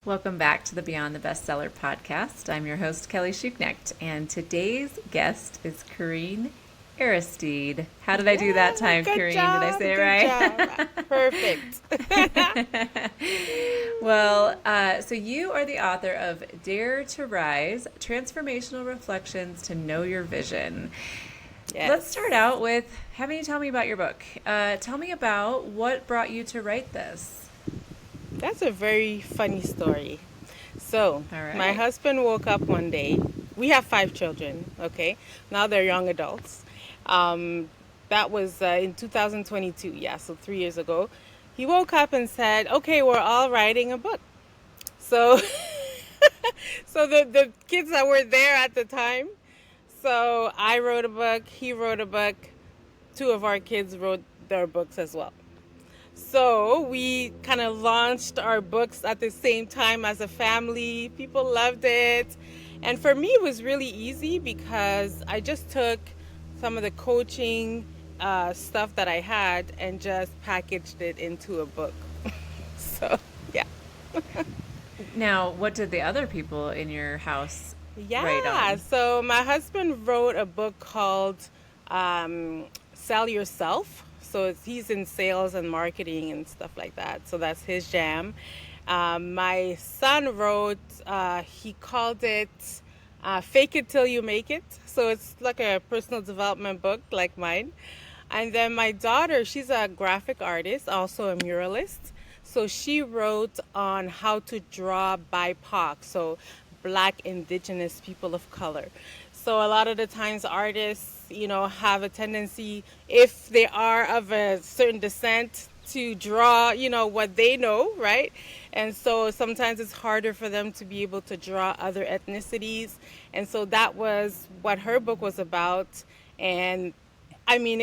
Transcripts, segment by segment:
Welcome back to the Beyond the Bestseller podcast. I'm your host, Kelly Schuknecht, and today's guest is Kareen Aristide. How did I do that time, Good Kareen? Did I job. say Good it job. Perfect. right? So you are the author of Dare to Rise, Transformational Reflections to Know Your Vision. Let's Yes. start out with having you tell me about your book. Tell me about what brought you to write this. That's a very funny story. So, All my right. husband woke up one day. We have 5 children, okay? Now they're young adults. Um, that was in 2022, yeah, so 3 years ago. He woke up and said, okay, we're all writing a book. So, so the kids that were there at the time, so I wrote a book, he wrote a book, two of our kids wrote their books as well. So we kind of launched our books at the same time as a family. People loved it. And for me, it was really easy because I just took some of the coaching stuff that I had and just packaged it into a book. So, yeah. Now, what did the other people in your house write Yeah. on? So my husband wrote a book called Sell Yourself. So he's in sales and marketing and stuff like that. So that's his jam. My son wrote, he called it Fake It Till You Make It. So it's like a personal development book like mine. And then my daughter, she's a graphic artist, also a muralist. So she wrote on how to draw BIPOC, so Black, Indigenous people of color. So a lot of the times artists, have a tendency, if they are of a certain descent, to draw, what they know, right? And so sometimes it's harder for them to be able to draw other ethnicities. And so that was what her book was about. And I mean,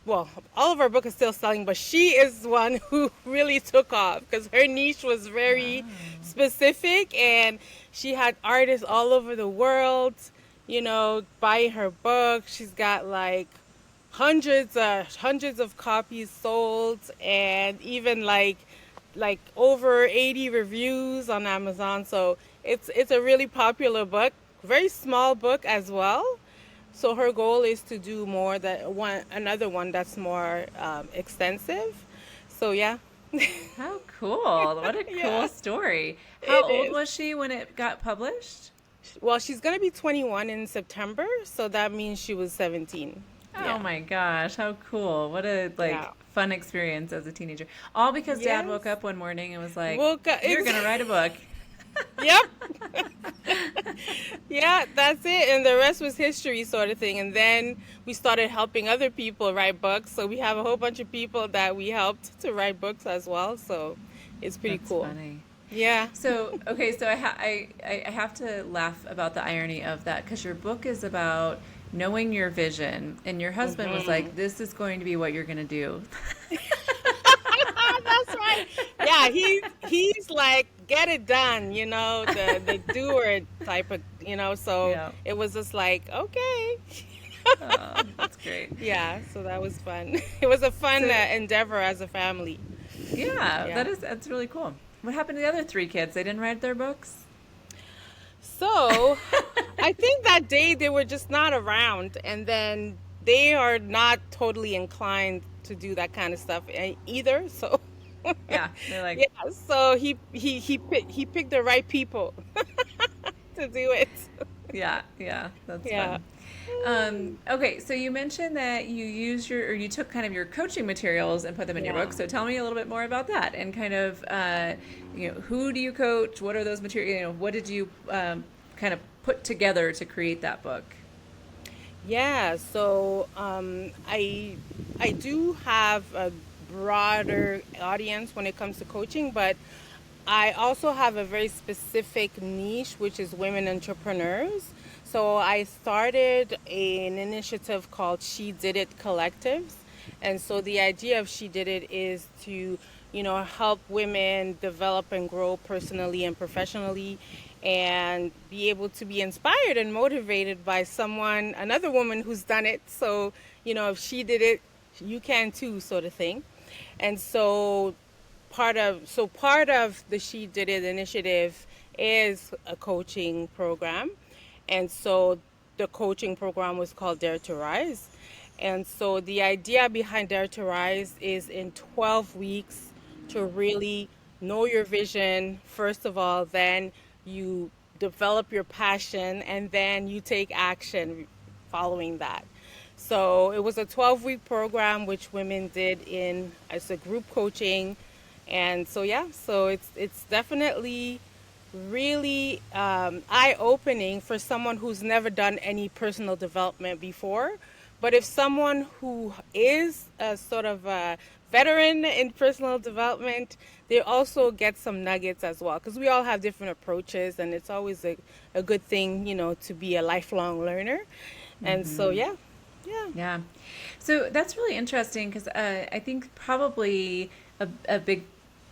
well, all of our book is still selling, but she is one who really took off because her niche was very Wow. specific and she had artists all over the world, buying her book. She's got like hundreds of copies sold and even like over 80 reviews on Amazon. So it's a really popular book, very small book as well. So her goal is to do another one that's more extensive. So yeah, How cool. What a cool yeah, story. How it old is. was she when it got published? Well, she's gonna be 21 in September, so that means she was 17. Oh Yeah, my gosh, how cool. What a yeah. fun experience as a teenager. All because dad woke Yes. up one morning and was like, Woke up. "You're going to write a book." Yep. Yeah, that's it. And the rest was history, sort of thing. And then we started helping other people write books. So we have a whole bunch of people that we helped to write books as well. So it's pretty That's cool. funny. Yeah. So, okay, so I have to laugh about the irony of that because your book is about knowing your vision, and your husband was like, "This is going to be what you're going to do." That's right. Yeah, he's like, get it done, the doer type of, so Yeah. it was just like, okay. Oh, that's great. Yeah, so that was fun. It was a fun So, endeavor as a family. yeah, Yeah. that's really cool. What happened to the other three kids? They didn't write their books? So I think that day they were just not around, and then they are not totally inclined to do that kind of stuff either. So Yeah, they're like, yeah, so he picked the right people to do it. yeah, yeah, that's Yeah. fun. Okay, so you mentioned that you took kind of your coaching materials and put them in your Yeah. book. So tell me a little bit more about that and kind of, who do you coach? What are those materials? What did you kind of put together to create that book? Yeah, so I do have a broader audience when it comes to coaching, but I also have a very specific niche, which is women entrepreneurs. So I started an initiative called She Did It Collectives. And so the idea of She Did It is to, help women develop and grow personally and professionally and be able to be inspired and motivated by another woman who's done it. So, if she did it, you can too, sort of thing. And so part of the She Did It initiative is a coaching program. And so the coaching program was called Dare to Rise. And so the idea behind Dare to Rise is in 12 weeks to really know your vision, first of all, then you develop your passion, and then you take action following that. So it was a 12-week program which women did in as a group coaching. And so yeah, so it's definitely really eye-opening for someone who's never done any personal development before. But if someone who is a sort of a veteran in personal development, they also get some nuggets as well, because we all have different approaches, and it's always a good thing, to be a lifelong learner. And so yeah, yeah. Yeah. So that's really interesting because I think probably a big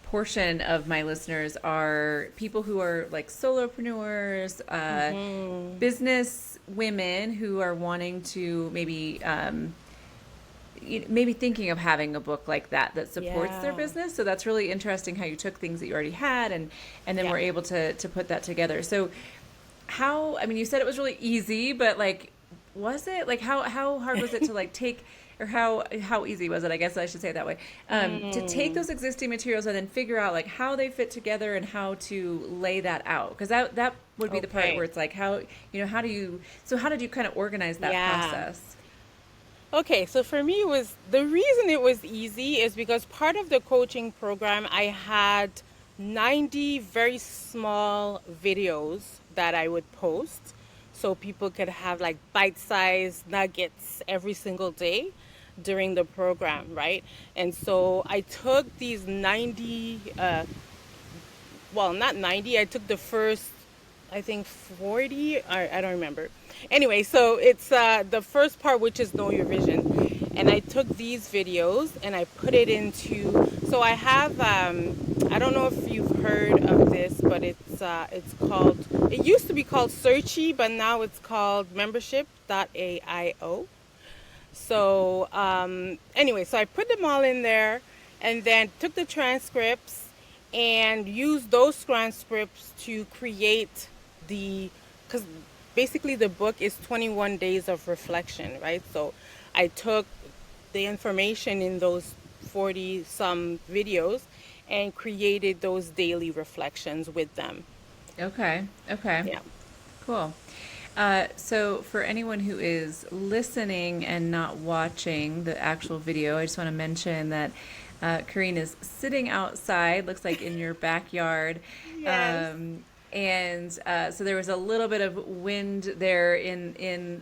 portion of my listeners are people who are like solopreneurs, business women who are wanting to maybe thinking of having a book like that supports their Yeah. business. So that's really interesting how you took things that you already had and then Yeah. were able to put that together. So you said it was really easy, but like, was it like, how hard was it to like take, or how easy was it? I guess I should say it that way. To take those existing materials and then figure out like how they fit together and how to lay that out. Cause that would be the part Okay. where it's like, how did you kind of organize that Yeah. process? Okay, so for me, the reason it was easy is because part of the coaching program, I had 90 very small videos that I would post so people could have like bite-sized nuggets every single day during the program, right? And so I took these 90, well, not 90, I took the first, I think 40, I don't remember. Anyway, so it's the first part, which is know your vision. And I took these videos and I put it into, so I have, I don't know if you've heard of this, but it's called, it used to be called Searchy, but now it's called membership.aio. So anyway, so I put them all in there and then took the transcripts and used those transcripts to create because basically the book is 21 days of reflection, right? So I took the information in those 40 some videos and created those daily reflections with them. Okay. Okay. Yeah. Cool. So for anyone who is listening and not watching the actual video, I just want to mention that Kareen is sitting outside, looks like in your backyard. Yes. So there was a little bit of wind there in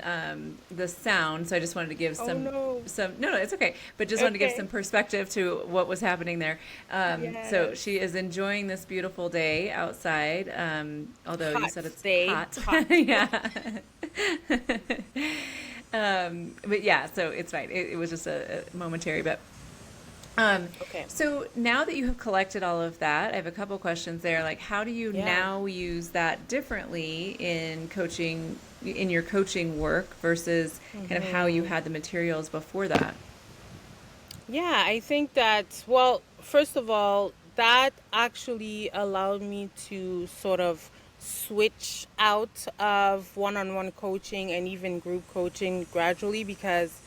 the sound. So I just wanted to give Oh no. no, it's okay. But just wanted to give Okay. some perspective to what was happening there. So Yes. she is enjoying this beautiful day outside. Although you Hot said it's day. hot. Hot. Yeah. But yeah, so it's fine. It was just a momentary, but Okay. so now that you have collected all of that, I have a couple questions there. Like, how do you Yeah. now use that differently in coaching, in your coaching work versus kind of how you had the materials before that? Yeah, I think that, well, first of all, that actually allowed me to sort of switch out of one-on-one coaching and even group coaching gradually, because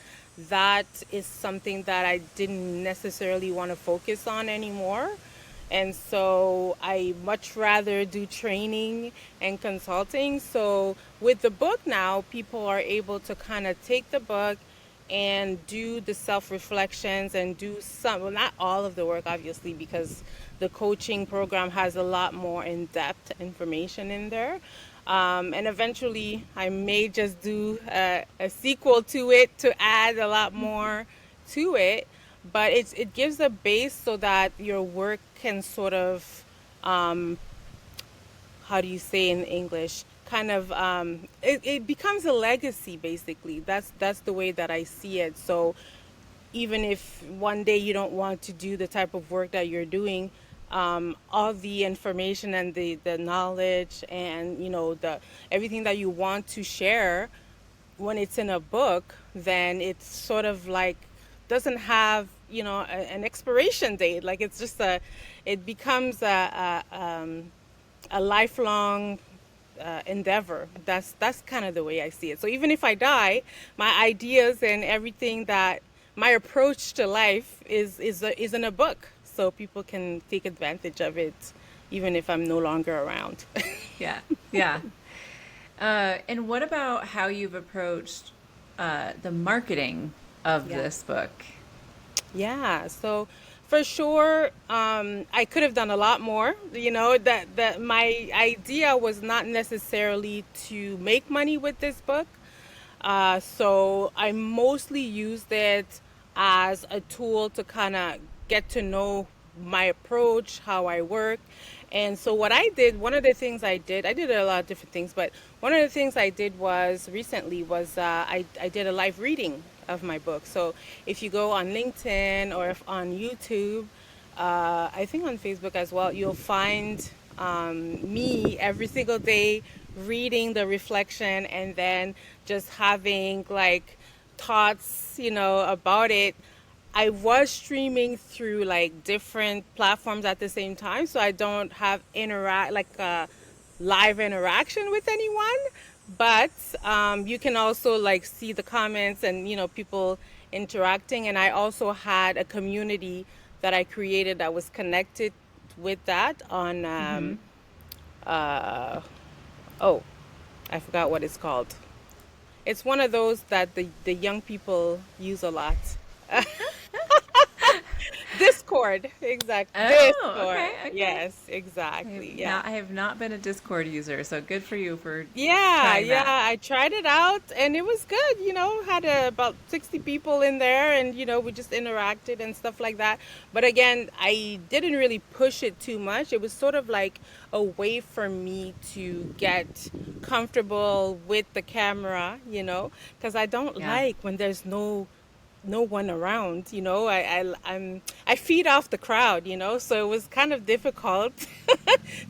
that is something that I didn't necessarily want to focus on anymore. And so I much rather do training and consulting. So with the book now, people are able to kind of take the book and do the self-reflections and do some, well, not all of the work, obviously, because the coaching program has a lot more in-depth information in there. And eventually I may just do a sequel to it to add a lot more to it, but it gives a base so that your work can sort of, how do you say in English? Kind of, it becomes a legacy, basically. That's the way that I see it. So even if one day you don't want to do the type of work that you're doing, all the information and the knowledge and the everything that you want to share, when it's in a book, then it's sort of like doesn't have an expiration date. Like it's just it becomes a lifelong endeavor. That's kind of the way I see it. So even if I die, my ideas and everything that my approach to life is in a book, so people can take advantage of it, even if I'm no longer around. Yeah, yeah. And what about how you've approached the marketing of Yeah. this book? Yeah, so for sure, I could have done a lot more. That my idea was not necessarily to make money with this book. So I mostly used it as a tool to kind of get to know my approach, how I work. And so what I did, one of the things I did a lot of different things, but one of the things I did was recently was I did a live reading of my book. So if you go on LinkedIn or if on YouTube, I think on Facebook as well, you'll find me every single day reading the reflection and then just having like thoughts, about it. I was streaming through like different platforms at the same time, so I don't have live interaction with anyone. But you can also like see the comments and people interacting. And I also had a community that I created that was connected with that on Mm-hmm. uh, oh, I forgot what it's called. It's one of those that the young people use a lot. Discord, exactly. Oh, okay, Discord. okay. Yes, exactly. Yeah. I have not been a Discord user, so good for you for Yeah, trying yeah. that. I tried it out and it was good. Had about 60 people in there and, we just interacted and stuff like that. But again, I didn't really push it too much. It was sort of like a way for me to get comfortable with the camera, because I don't Yeah, like when there's no one around. I feed off the crowd, so it was kind of difficult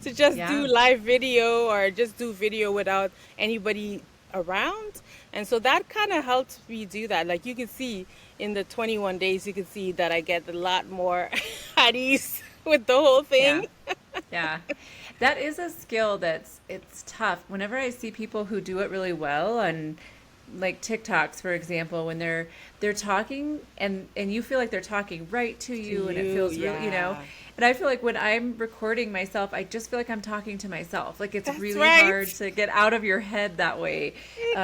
to just do yeah, live video or just do video without anybody around. And so that kind of helped me do that. Like you can see in the 21 days, you can see that I get a lot more at ease with the whole yeah, thing. yeah. That is a skill it's tough. Whenever I see people who do it really well on like TikToks, for example, when they're talking and you feel like they're talking right to To you and it you, feels really, yeah. and I feel like when I'm recording myself, I just feel like I'm talking to myself. Like it's That's really hard right. to get out of your head that way. It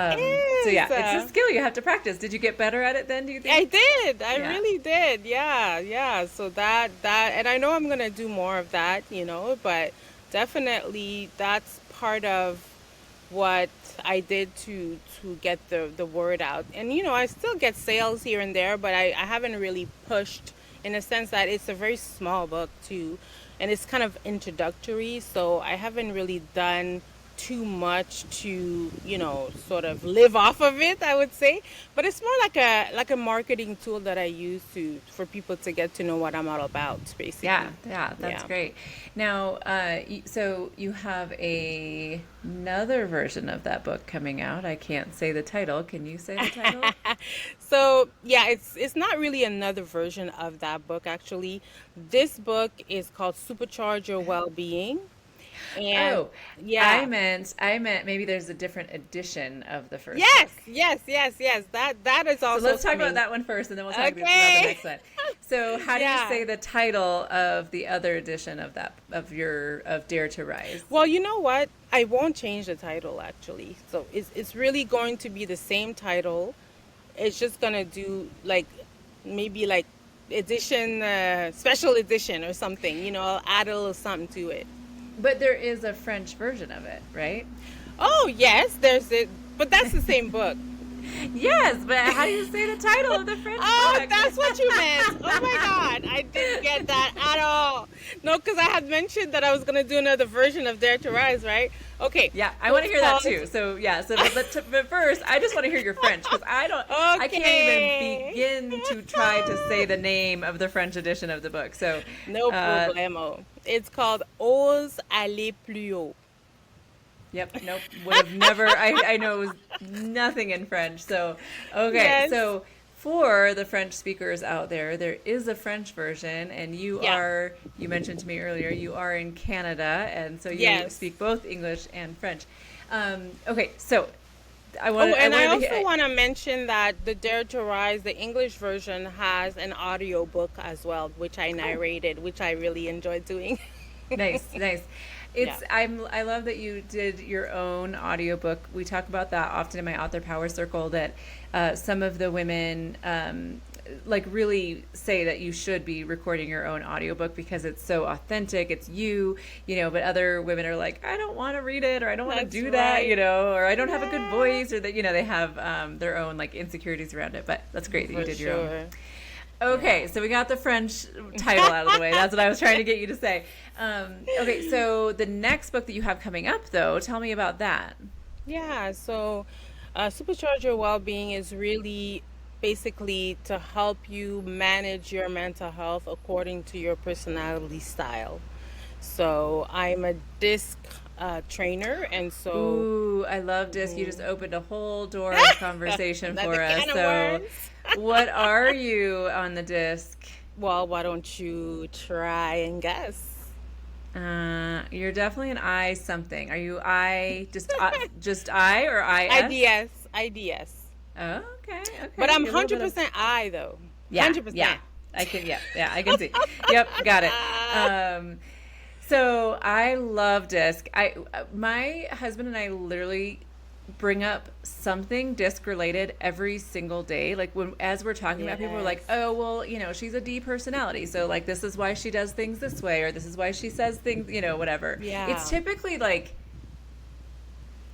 So yeah, is. it's a skill you have to practice. Did you get better at it then, do you I think? did. I Yeah. really did. Yeah, yeah. So and I know I'm gonna do more of that, but definitely that's part of what I did to get the word out. And I still get sales here and there, but I haven't really pushed in a sense that it's a very small book too, and it's kind of introductory, so I haven't really done too much to sort of live off of it, I would say. But it's more like a marketing tool that I use to for people to get to know what I'm all about, Yeah, basically. yeah, that's Yeah. great. Now, so you have another version of that book coming out. I can't say the title. Can you say the title? So yeah, it's not really another version of that book actually. This book is called Supercharge Your Well-Being. And Oh, yeah. I meant maybe there's a different edition of the first Yes, book. yes, yes, yes. That is So also let's talk about coming. that one first, and then we'll talk about the Okay. next one. So, how do you Yeah. say the title of the other edition of of Dare to Rise? Well, you know what? I won't change the title actually. So it's really going to be the same title. It's just gonna do like maybe like edition, special edition or something. I'll add a little something to it. But there is a French version of it, right? Oh yes, there's it, but that's the same book. Yes, but how do you say the title of the French Oh, book? that's what you meant. Oh my God, I didn't get that at all. No, because I had mentioned that I was gonna do another version of Dare to Rise, right? Okay, Yeah, I so want to it's hear that called. too. So yeah, but first, I just want to hear your French because I can't even Okay. begin to try to say the name of the French edition of the book. So, No uh, problemo. It's called Ose aller plus haut. yep, nope, would have never. I know it was nothing in French. So okay, Yes. so for the French speakers out there, there is a French version, and you Yeah. are, you mentioned to me earlier, you are in Canada, and so you Yes. speak both English and French. Okay, so Oh, and I wanted to also want to mention that the Dare to Rise, the English version, has an audio book as well, which I oh, narrated, which I really enjoyed doing. nice, nice. Yeah. I love that you did your own audiobook. We talk about that often in my author power circle, that some of the women like really say that you should be recording your own audiobook because it's so authentic, it's you know, but other women are like, I don't want to read it, or I don't want to That's do that, you right. know, or I don't have a good Yeah, voice, or that, you know, they have their own like insecurities around it. But that's great that you for did your own. sure. Okay, Yeah. so we got the French title out of the way. That's what I was trying to get you to say. Okay, so the next book that you have coming up, though, tell me about that. Yeah, so Supercharge Your Well-Being is really basically to help you manage your mental health according to your personality style. So I'm a disc trainer, and so Ooh, I love disc. You just opened a whole door of conversation another for us. can of So, worms. what are you on the disc? Well, why don't you try and guess? You're definitely an I something. Are you I just I or IS? IDS, IDS. Oh, okay, But okay. I'm You're a little bit of 100% I though. yeah, yeah. 100%. I can yeah, I can see. Yep, got it. Um, So I love disc. My husband and I literally bring up something disc related every single day. Like when as we're talking about people, we're like, Yes. oh well, you know, she's a D personality, so like this is why she does things this way, or this is why she says things, you know, whatever. It's Yeah. typically like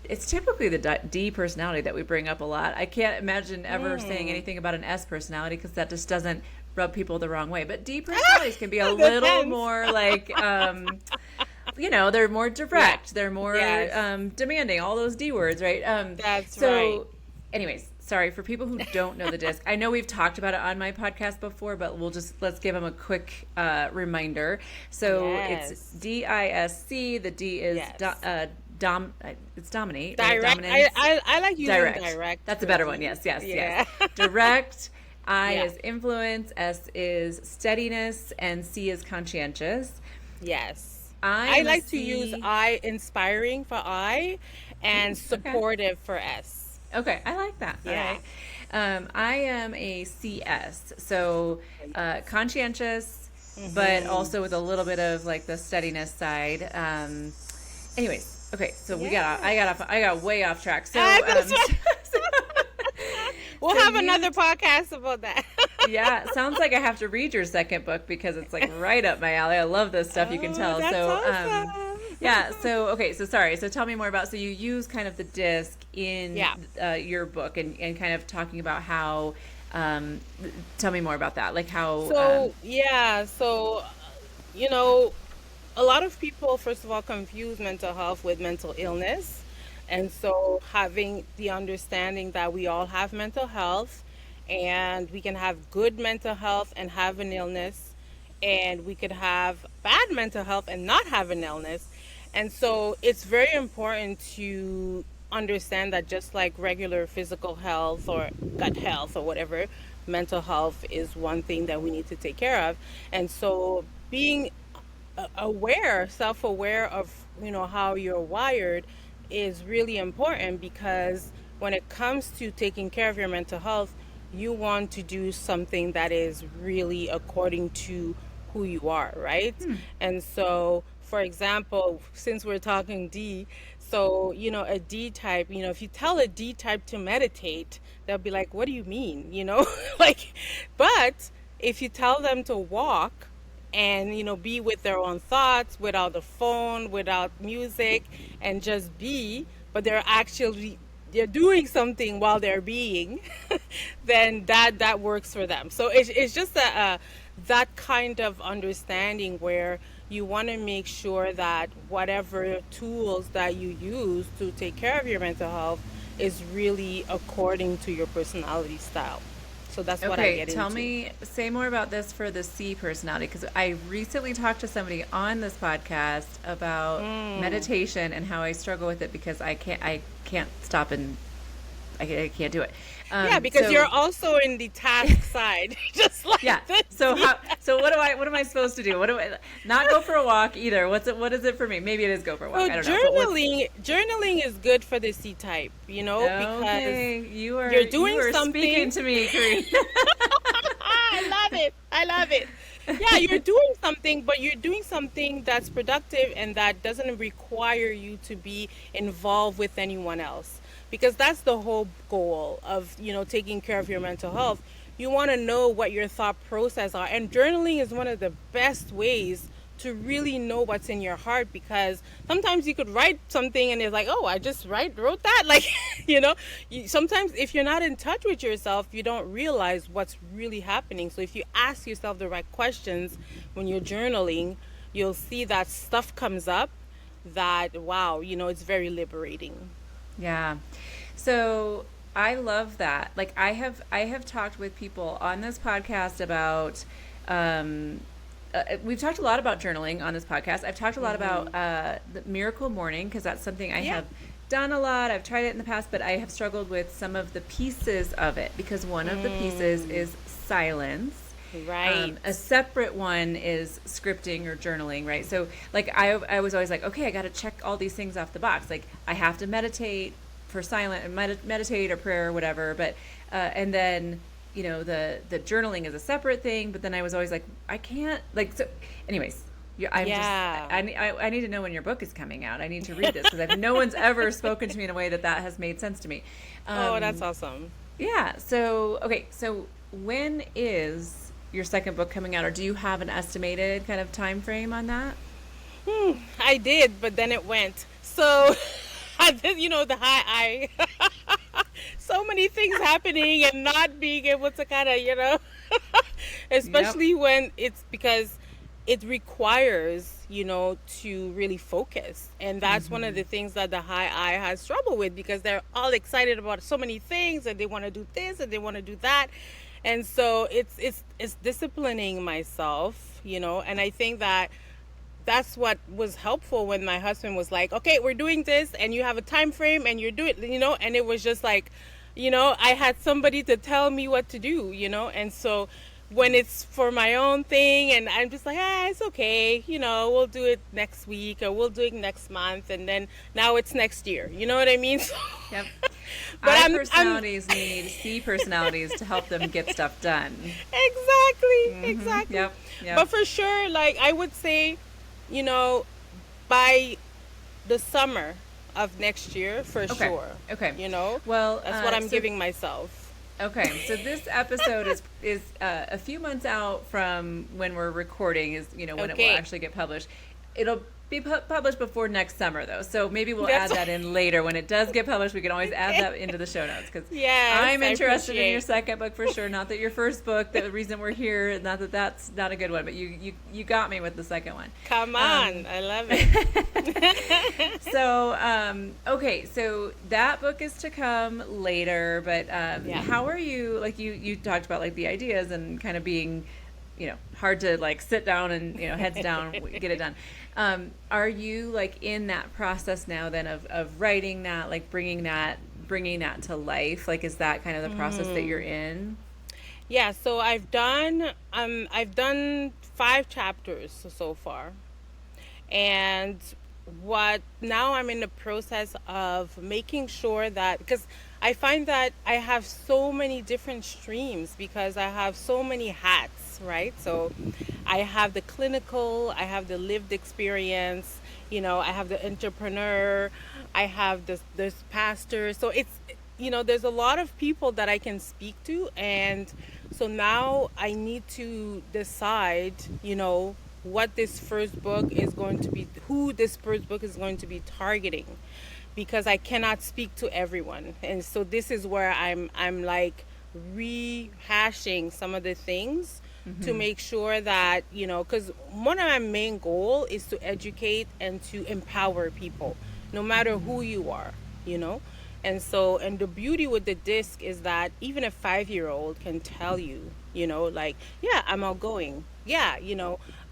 it's typically the D personality that we bring up a lot. I can't imagine ever saying Mm. anything about an S personality because that just doesn't rub people the wrong way. But D personalities can be a little Depends. more like, you know, they're more Yeah. direct, they're more Yes. demanding, all those D words, right? That's right. So, anyways, sorry for people who don't know the disc. I know we've talked about it on my podcast before, but let's give them a quick reminder. So it's Yes. DISC. The D is Yes. it's dominate, right? Direct. Dominance. I like using Direct. direct That's a for better one. D. Yes, yes, Yeah. yes. Direct. I Yeah. is influence. S is steadiness, and C is conscientious. Yes. I I am a like to use C. I inspiring for I and Okay. supportive for S. Okay, I like that. All Yeah. right. I am a CS, so conscientious, but Mm-hmm. also with a little bit of like the steadiness side. Anyways, okay, so Yeah. I got way off track. So That's right. We'll so have you another podcast about that. yeah, sounds like I have to read your second book because it's like right up my alley. I love this stuff. You can Oh, tell. that's So awesome. yeah. So okay. So sorry. So tell me more about. So you use kind of the disc in Yeah. your book and kind of talking about how. Um, Tell me more about that. Like how. So, yeah, so, you know, a lot of people, first of all, confuse mental health with mental illness. And so, having the understanding that we all have mental health and we can have good mental health and have an illness, and we could have bad mental health and not have an illness. And so, it's very important to understand that just like regular physical health or gut health or whatever, mental health is one thing that we need to take care of. And so, being aware, self-aware of, you know, how you're wired is really important because when it comes to taking care of your mental health, you want to do something that is really according to who you are, right? And so, for example, since we're talking D, so, you know, a D type, you know, if you tell a D type to meditate, they'll be like, what do you mean? You know, like, but if you tell them to walk, and you know be with their own thoughts without the phone, without music, and just be, but they're doing something while they're being, then that works for them. So it's just that kind of understanding where you want to make sure that whatever tools that you use to take care of your mental health is really according to your personality style. So that's what I Okay, get tell into. me, say more about this for the C personality, because I recently talked to somebody on this podcast about meditation and how I struggle with it because I can't stop and I can't do it. Yeah, because you're So also in the task side, just like yeah. this. So Yeah. how? So what am I supposed to do? What do I not go for a walk either? What's it? What is it for me? Maybe it is go for a walk. So I don't know. But what's journaling is good for the C type, because okay? you're You doing are speaking something. to me, Kareen. I love it. I love it. Yeah, you're doing something, but you're doing something that's productive and that doesn't require you to be involved with anyone else. Because that's the whole goal of, taking care of your mental health. You want to know what your thought process are. And journaling is one of the best ways to really know what's in your heart, because sometimes you could write something and it's like, oh, I just wrote that. Like, sometimes if you're not in touch with yourself, you don't realize what's really happening. So if you ask yourself the right questions when you're journaling, you'll see that stuff comes up that, wow, it's very liberating. Yeah. So I love that. Like I have talked with people on this podcast about um we've talked a lot about journaling on this podcast. I've talked a lot about the miracle morning because that's something I Yeah. have done a lot. I've tried it in the past, but I have struggled with some of the pieces of it because one of the pieces is silence. Right. A separate one is scripting or journaling, right? So, like, I was always like, okay, I got to check all these things off the box. Like, I have to meditate for silent and meditate or prayer or whatever. But, and then, the journaling is a separate thing. But then I was always like, I can't, like, so, anyways. I'm just, Yeah. I need to know when your book is coming out. I need to read this because no one's ever spoken to me in a way that has made sense to me. Oh, that's awesome. Yeah. So, okay. So when is your second book coming out, or do you have an estimated kind of time frame on that? I did, but then it went. So, I did, the high I. So many things happening and not being able to kind of, Yep. especially when it's because it requires, to really focus. And that's one of the things that the high I has trouble with, because they're all excited about so many things and they want to do this and they want to do that. And so it's disciplining myself, and I think that's what was helpful when my husband was like, okay, we're doing this and you have a time frame and you're doing, and it was just like, I had somebody to tell me what to do, and so when it's for my own thing and I'm just like, it's okay, we'll do it next week or we'll do it next month, and then now it's next year, you know what I mean? Yep. But I I'm personalities need C personalities to help them get stuff done. exactly. Yep. Yep. But for sure, like I would say, you know, by the summer of next year, for Okay. sure. Okay. Well, That's what I'm so giving myself. okay, so this episode is a few months out from when we're recording. Is when it will Okay. actually get published. It'll be published before next summer, though. So maybe we'll That's add that in later when it does get published. We can always add that into the show notes because Yes, I'm I interested in your appreciate. second book for sure. Not that your first book, the reason we're here, not that that's not a good one, but you got me with the second one. Come on, I love it. So, okay, so that book is to come later, but Yeah. how are you, like you talked about like the ideas and kind of being, hard to like sit down and, heads down, get it done. Are you like in that process now then of writing that, like bringing that to life? Like, is that kind of the process that you're in? Yeah, so I've done 5 chapters so far. And what now I'm in the process of making sure that, because I find that I have so many different streams because I have so many hats, right? So I have the clinical, I have the lived experience, I have the entrepreneur, I have this pastor. So it's, there's a lot of people that I can speak to. And so now I need to decide, what this first book is going to be, who this first book is going to be targeting, because I cannot speak to everyone. And so this is where I'm like rehashing some of the things to make sure that, because one of my main goal is to educate and to empower people, no matter who you are, And so, and the beauty with the disc is that even a 5-year-old can tell you, like, yeah, I'm outgoing. Yeah,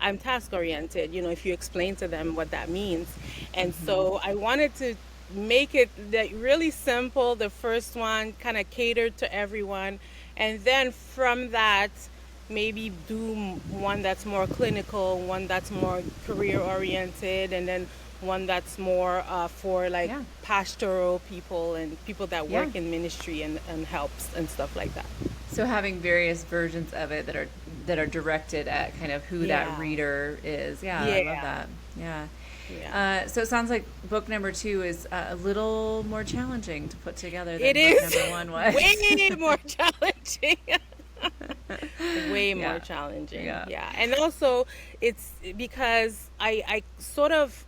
I'm task oriented, if you explain to them what that means. And so I wanted to make it really simple. The first one kind of catered to everyone, and then from that, maybe do one that's more clinical, one that's more career oriented, and then one that's more for like Yeah. pastoral people and people that Yeah. work in ministry and helps and stuff like that. So having various versions of it that are directed at kind of who that Yeah. reader is. Yeah, I love Yeah. that. Yeah. Yeah. So it sounds like book number 2 is a little more challenging to put together than It book is number 1 was. way more challenging. Way more Yeah. challenging. Yeah. Yeah. And also it's because I sort of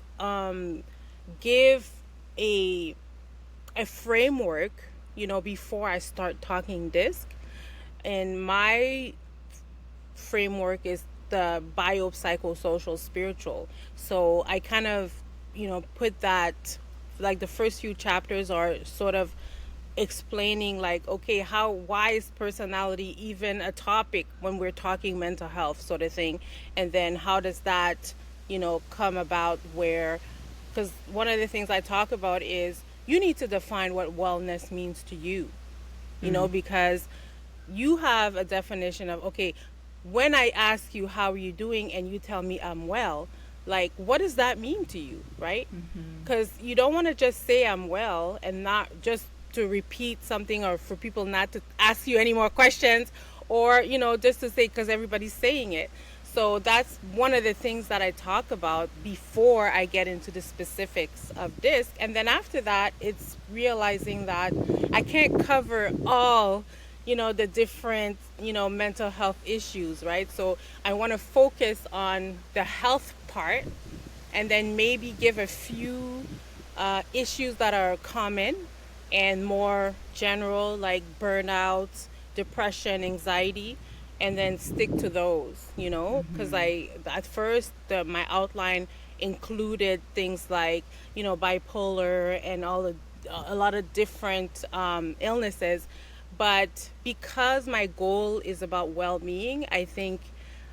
give a framework, before I start talking disc. And my framework is the biopsychosocial spiritual. So I kind of, put that, like the first few chapters are sort of explaining like, okay, why is personality even a topic when we're talking mental health sort of thing. And then how does that, come about, where, because one of the things I talk about is you need to define what wellness means to you, because you have a definition of, okay, when I ask you how are you doing and you tell me I'm well, like what does that mean to you, right? Because you don't want to just say I'm well and not just to repeat something, or for people not to ask you any more questions, or just to say because everybody's saying it. So that's one of the things that I talk about before I get into the specifics of DISC. And then after that, it's realizing that I can't cover all, the different, mental health issues, right? So I want to focus on the health part, and then maybe give a few issues that are common and more general, like burnout, depression, anxiety, and then stick to those, because at first my outline included things like, bipolar and a lot of different illnesses. But because my goal is about well-being, I think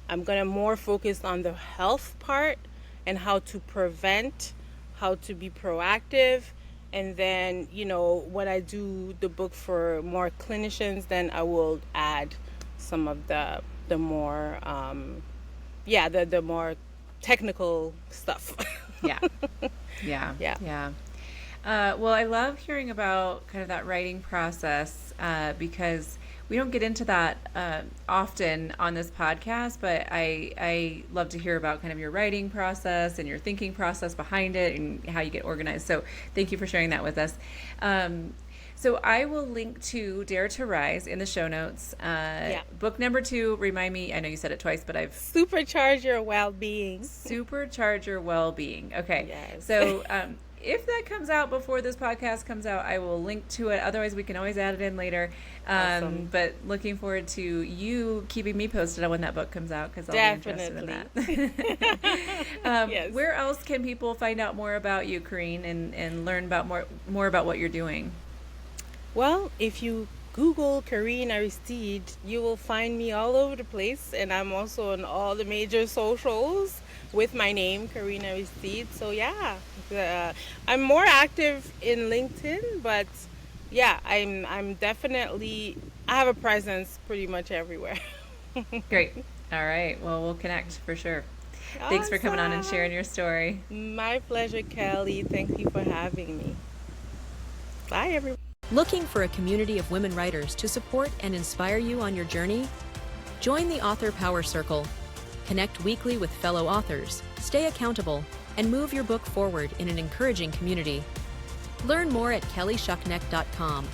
I'm going to more focus on the health part and how to prevent, how to be proactive. And then, when I do the book for more clinicians, then I will add some of the more, the more technical stuff. Yeah. Yeah. Yeah. Yeah. Well, I love hearing about kind of that writing process because we don't get into that often on this podcast, but I love to hear about kind of your writing process and your thinking process behind it and how you get organized. So thank you for sharing that with us. So I will link to Dare to Rise in the show notes. Book number 2, remind me, I know you said it twice, but I've... Supercharge your well-being. Supercharge your well-being. Okay. Yes. So if that comes out before this podcast comes out, I will link to it. Otherwise, we can always add it in later. Awesome. But looking forward to you keeping me posted on when that book comes out, because I'll be interested in that. Yes. Where else can people find out more about you, Kareen, and learn about more about what you're doing? Well, if you Google Kareen Aristide, you will find me all over the place, and I'm also on all the major socials with my name, Kareen Aristide. So yeah, I'm more active in LinkedIn, but yeah, I'm definitely, I have a presence pretty much everywhere. Great. All right. Well, we'll connect for sure. Thanks for coming on and sharing your story. My pleasure, Kelly. Thank you for having me. Bye, everyone. Looking for a community of women writers to support and inspire you on your journey? Join the Author Power Circle. Connect weekly with fellow authors, stay accountable, and move your book forward in an encouraging community. Learn more at kellyschuknecht.com